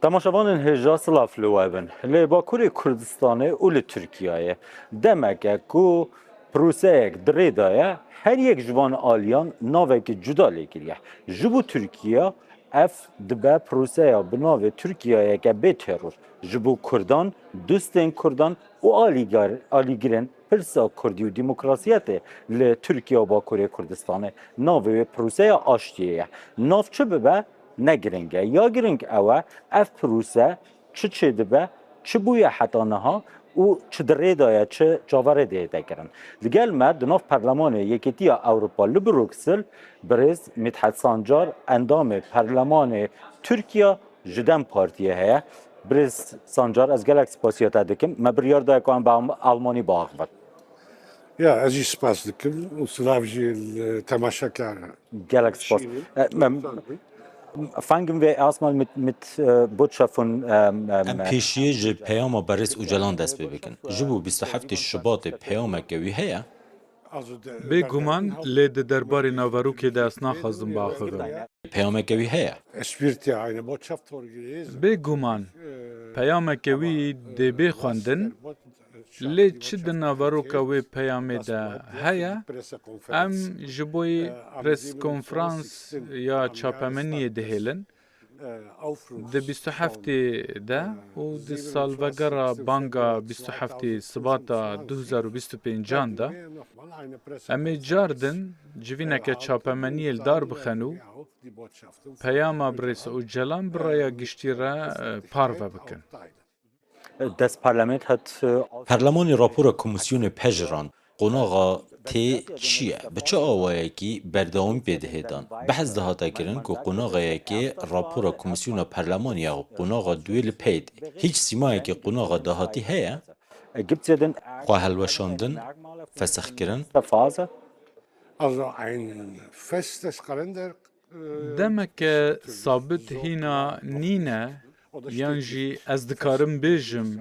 Temaşavanın heja Slav Lüwebin, li Bakurê Kurdistanê û li Tirkiyeyê demek ku proseyek dirê daye her yek ji van aliyan navekî cuda lêkiriye. Ji bo Tirkiye ev dibe proseya bi navê Tirkiyeyeke bê teror ji bo Kurdan, dostên Kurdan û alîgirên pirsa Kurdî û demokrasiyetê li Tirkiye û Bakurê Kurdistanê navê wê proseya aştiyê ye. Navçe bibe ne giring e. Ya giring ew ev prose çi çê dibe, çi bûye heta niha û çi dirê daye çi caverê dê dekirin. Li gel me di nav Perlemanê Yekîtiya Ewropa li Bruksel birêz Midhet Sancar endamê Perlemanê Tirkiye ji Dem Partiyê heye. Birêz Sancar ez gelek spasiya te dikim. Me biryar daye ku em bi Almanî biaxivin. Ya ez jî spas dikim û silav jî temaşakar Gelek spas. Fangen wir erstmal mit Botschaft von Em pêşiyê ji peyama Berêz û Celan dest pê bikin. Ji bo 27 Şubatê peyameke wî heye? Bêguman lê di derbarê naverokê de ez naxwazim biaxivim. Peyameke wî heye? espirtiya aynı botschaft vorgelesen. Bêguman peyameke wî dê bê xwendin, lê çi di naveroka wê peyamê de heye, em ji bo preskonferans ya çapemeniyê dihêlin, di 27 de û di salvegera banga 27 Sibata 2025 de em ê cardin civîneke çapemeniyê li dar bixin û peyama Berêz û Celan bi raya giştî re parve bikin. das Parlament hat Perlemanê rapora Komisyonê Pejran qonaxa tê çi ye? Bi çi awayekî berdewamî pê dihêdan? Behez dihate kirin ku qonaxeyekê rapora Komisyona Perlemaniya qonaxa duê li pey de. Hiç sîmayekê qonaxa dahatî heye? gibt es ja den Xwe helweşandin, fesexkirin? Phase. Also ein festes Kalender Demeke sabit hîna nîne yan jî ez dikarim bêjim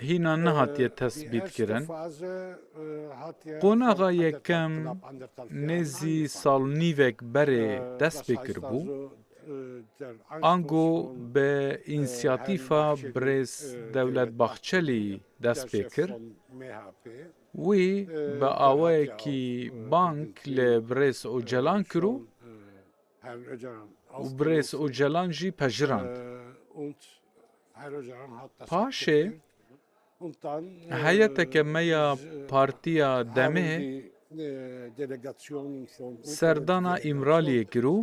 hîna nehatiye tespît kirin. Qonaxa yekem nêzî salnîvek berê dest pê kiribû, ango bi înisiyatîfa Birêz Dewletbaxçelî dest pê kir, wî bi awayekî bank li Birêz û Celan kir û Birêz û Celan jî pejirand. Paşê heyeteke me ya Partiya Demê serdana İmraliyê kir û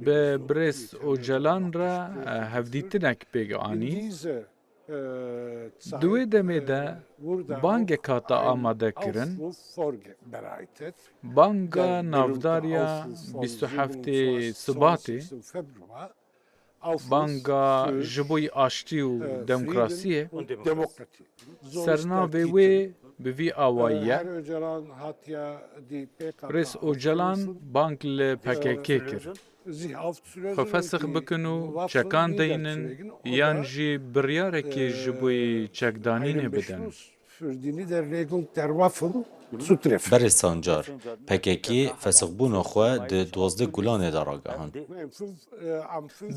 bi Birêz û Celan re hevdîtinek pêk anî. Di wê demê de bangek hate amadekirin, banga navdariya 27 Sibatê, banga ji bo aştî û demokrasiyê, sernavê wê bi vî awayî ye, Birêz û Celan bang li PKK kir. Xwe fesix bikin û çekan deynin yan jî biryarekê ji bo çekdanînê bidin. Berêz Sancar, PKK fesixbûna xwe di 12 Gulanê de ragihan.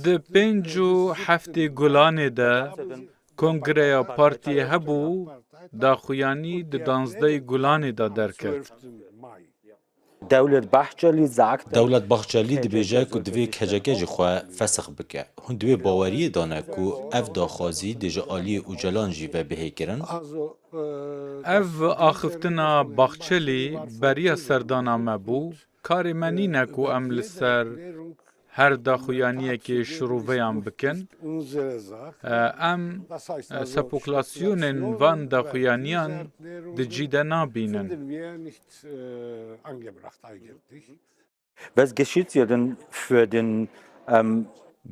Di 5 û 7 Gulanê de Kongreya Partiyê hebû, daxuyanî di 12 Gulanê de derket. Devletbaxçelî sagt Dewletbaxçelî dibêje ku divê keceke jî xwe fesix bike. Hûn divê baweriyê dane ku ev daxwazî dê ji Aliyê û Celan jî ve bihêkirin? Ev axiftina Baxçelî beriya serdana me bû, karê me nîne ku em li ser her daxuyaniyekê şîroveyan bikin. Em sepokulasyonên van daxuyaniyan di cî de nabînin. was geschieht ja denn für den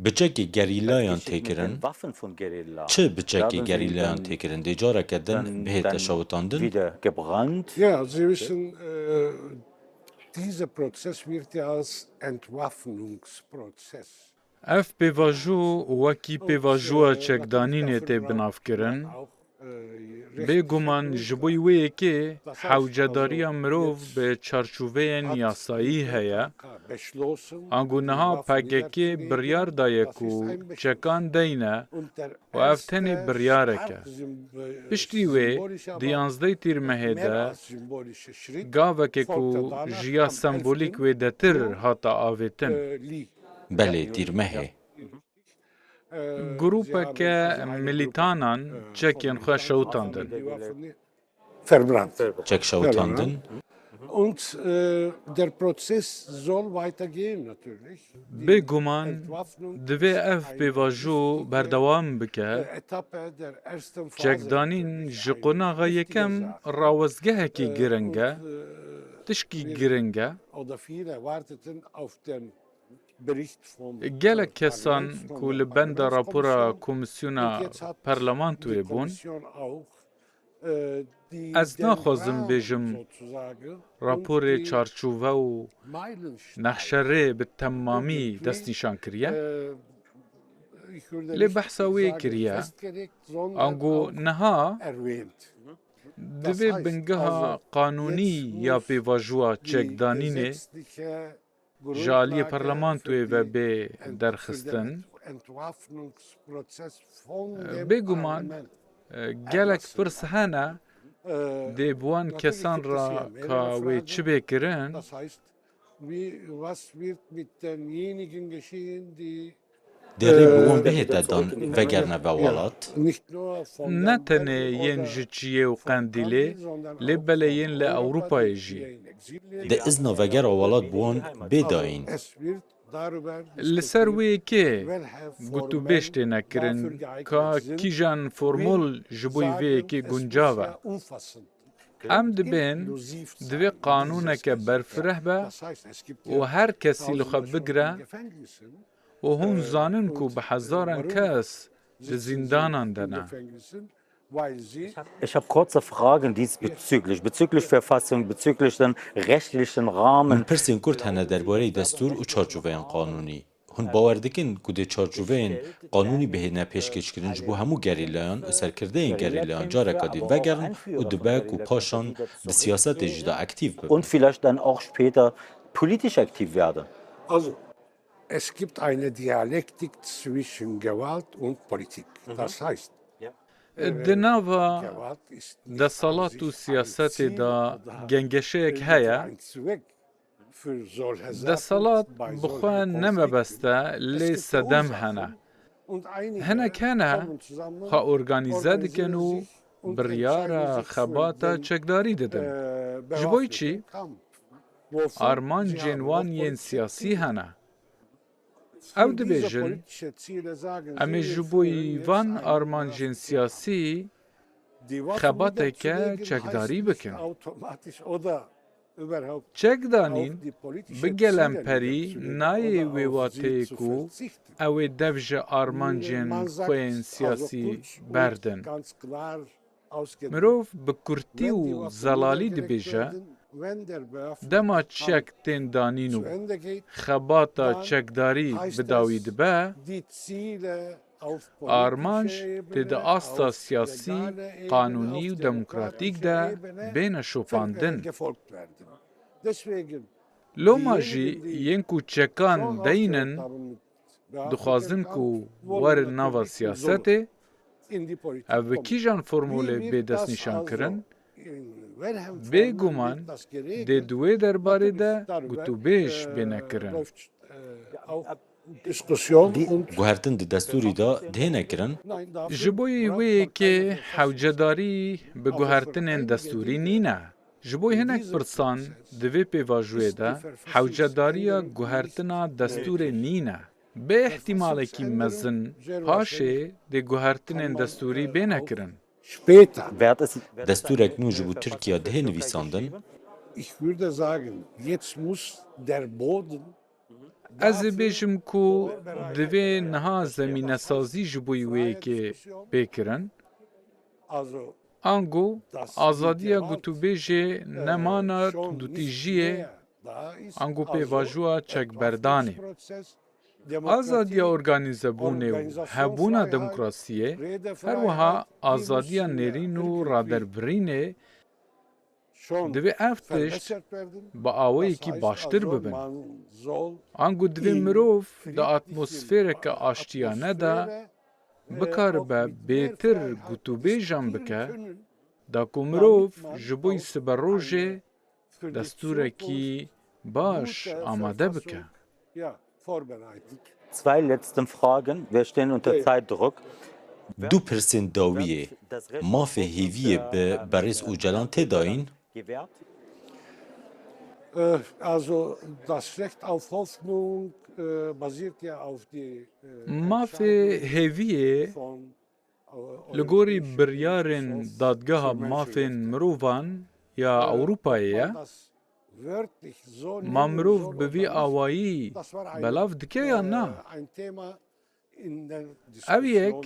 Biçekê gerîlayan têkirin? Waffen von Guerilla? Çi biçekê gerîlayan têkirin? Dê careke din bihête şewitandin? Wieder gebrannt. Ja, Sie wissen, dieser Prozess wird ja als Entwaffnungsprozess. Ev pêvajo wekî pêvajoya çekdanînê tê binavkirin, بێگومان ji bo wê yekê hewcedariya mirov bi çarçûveyên yasayî heye, ango niha PKK biryar daye ku çekan deyne û ev tenê biryarek e. Piştî wê di 11 tîrmehê de gavekê ku jiya sembolîk wê de tir hata avêtin. Belê dîrmehê. Grûpeke milîtanan çekên xwe şewitandin. Verbrannt. Çek şewitandin, Und der Prozess soll weitergehen natürlich. Bêguman divê ev pêvajo berdewam bike, Etappe der ersten Phase. çekdanîn ji qonaxa yekem rawestgehekî giring e, tişkî giring e, Oder viele warteten auf den Bericht vom gelek kesan ku li benda rapora Komisyona Parlamentoyê bûn, Ez naxwazim bêjim raporê çarçûve û nexşerê bi temamî destnîşan kiriye, lê behsa wê kiriye, ango niha divê bingeha qanûnî ya pêvajoya çekdanînê ji aliyê parlamentoyê ve bê derxistin, bêguman gelek pirs hene dê bi wan kesan re ka wê çi bê kirin, Das heißt, was wird mit denjenigen geschehen, die derê bi wan bihête dan vegerne ve welat, nicht nur von ne tenê yên ji Çiyê û Qendîlê, lê belê yên li Ewropayê jî. di izna vegera welat bi wan bêdayîn. Es wird darüber Li ser wê yekê welcher gotûbêj tê nekirin ka kîjan formol ji bo vê yekê guncav e. umfassend. Em dibên divê qanûneke berfireh be Das heißt, es gibt û her kesî li xwe bigire Gefängnissen, û hûn zanin ku bi hezaran kes di zîndanan de ne. Gefängnissen, weil sie Ich habe kurze Fragen bezüglich Verfassung, bezüglich den rechtlichen Rahmen. Min pirsên Kurd hene derbarê destûr û çarçûveyên qanûnî. Hûn bawer dikin ku dê çarçûveyên qanûnî bihêne pêşkêşkirin ji bo hemû gerîlayan û serkirdeyên gerîlayan careka dîn vegerin û dibe ku paşan di siyasetê jî de aktiv bibin. Und vielleicht dann auch später politisch aktiv werden. Also, es gibt eine Dialektik zwischen Gewalt und Politik. Das heißt, Di nava Gewalt ist desalat û siyasetê de gengeşeyek heye, ein Zweck für solche Sachen, desalat bei bi solchen xwe nemebeste lê Es gibt sedem Ursachen hene. und einige Hinek hene kommen zusammen, xwe organize dikin û organisieren sich und biryara entscheiden sich für xebata den, çekdarî didin. Ji bo çi bewaffneten Kampf, wofür sie armancên haben wan noch yên politische siyasî Ziele. hene. Für Ew diese dibêjin politische Ziele sagen em ê sie, ji wir bo führen jetzt van einen armancên siyasî Die Waffen xebateke niederzulegen çekdarî heißt bikin. nicht automatisch oder überhaupt Çekdanîn auf die politische bi gelem Ziele perî niederzulegen nayê oder wê auf sie wateyê zu ku verzichten. ew ê dev ji armancên Man sagt xwe yên also siyasî kurz und berdin. ganz klar ausgedrückt, Mirov bi kurtî wenn û die Waffen zelalî niedergelegt dibêje, werden, wenn der bewaffnete dema Kampf çek tên danîn û zu Ende geht, xebata çekdarî heißt bidawî es, dibe, die Ziele auf armanc politischer tê di Ebene, asta auf siyasî, legaler Ebene, qanûnî auf û demokratîk de demokratischer Ebene bêne şopandin. gefolgt werden. Deswegen Loma jî yên ku çekan schon deynin, aufgehört haben mit dixwazin ku Kampf, wollen werin nava natürlich siyasetê, in die Politik ev bi kommen. kîjan formûlê Wie wird bê das destnîşan also kirin, in welchem Formen bêguman wird das geregelt? dê di wê derbarê de Darüber, gotûbêj bêne kirin. läuft auch Diskussion und Guhertin di destûrî da dihêne kirin, nein, dafür Ji bo braucht wê man yekê keine Verfassung. hewcedarî bi guhertinên destûrî nîne. Ji bo hinek pirsan di vê pêvajoyê de hewcedariya guhertina destûrê nîne. Bê ihtimalekî mezin paşê dê guhertinên destûrî bêne kirin. Später, Wird es destûrek nû ji bo Tirkiye dihê nivîsandin, ich würde sagen, jetzt muss der Boden Ez ê bêjim ku divê niha zemînesazî ji bo wê yekê pêkirin, also ango azadiya gotûbêjê nemana dûtîjiyê da ist, ango pêvajoya çekberdanê. ئازادیا ئۆرگانیزەبوونێ و هەبوونا دموکراسیە هەروەها ئازادیا نێرین و ڕادەربڕینێ divê ev tişt bi awayekî baştir bibin. Angu divê mirov di atmosfêreke aştiyane de bikaribe bêtir gotûbêjan bike, da ku mirov ji bo siberrojê destûrekî baş amade bike. Zwei letzte Fragen. Wir stehen unter Zeitdruck. دو پرسên dawiyê mafê hêviyê bi berêz û celan tê dayîn? Gewährt? Also das Recht auf Hoffnung basiert ja auf die Mafê hêviyê von li gorî biryarên dadgeha mafên mirovan ya Ewropayê ye, ma mirov bi vî awayî belav dike ya na? Ev yek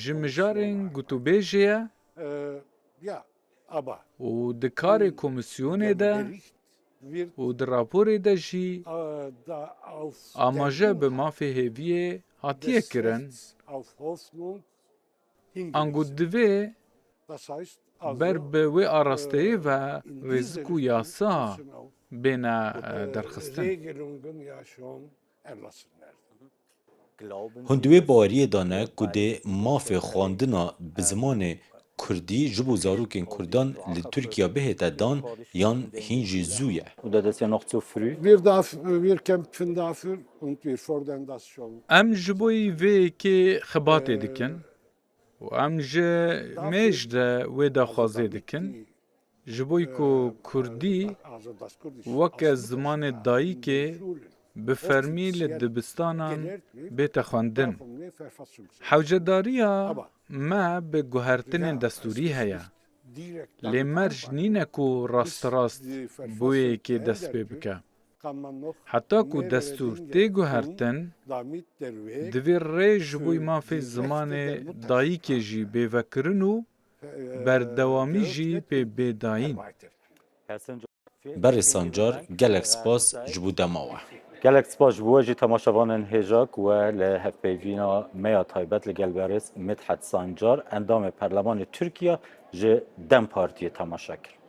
ji mijarên gotûbêjê ye û di karê komîsyonê de û di raporê de jî amaje bi mafê hêviyê hatiye kirin, angu divê ber bi wê arasteyê ve rêzik û yasa bêne derxistin. Hûn divê baweriyê dane ku dê mafê xwandina bi zimanê Kurdî ji bo zarokên Kurdan li Tirkiye bihête dan yan hîn jî zû ye. Oder das ist ja noch zu früh? Wir kämpfen dafür und wir fordern das schon. Em ji bo vê yekê xibatê dikin û em ji mêj de wê daxwazê dikin, ji bo ku Kurdî weke zimanê dayîkê bi fermî li dibistanan bête xwendin. Hewcedariya me bi guhertinên destûrî heye. Lê merj nîne ku rast bo wê yekê dest pê bike. Heta ku destûr tê guhertin, divê rê ji bo mafê zimanê dayîkê jî bêvekirin û berdewamî jî pê bêdayîn. Herr Sancar, Berê Sancar gelek spas ji bo dema we. gelek spas ji bo jî temaşevanên hêjak we li hevpeyvîna meya taybet li gel berêz Midhet Sancar endamê Perlemanê Tirkiye ji Dem Partiyê temaşe kir.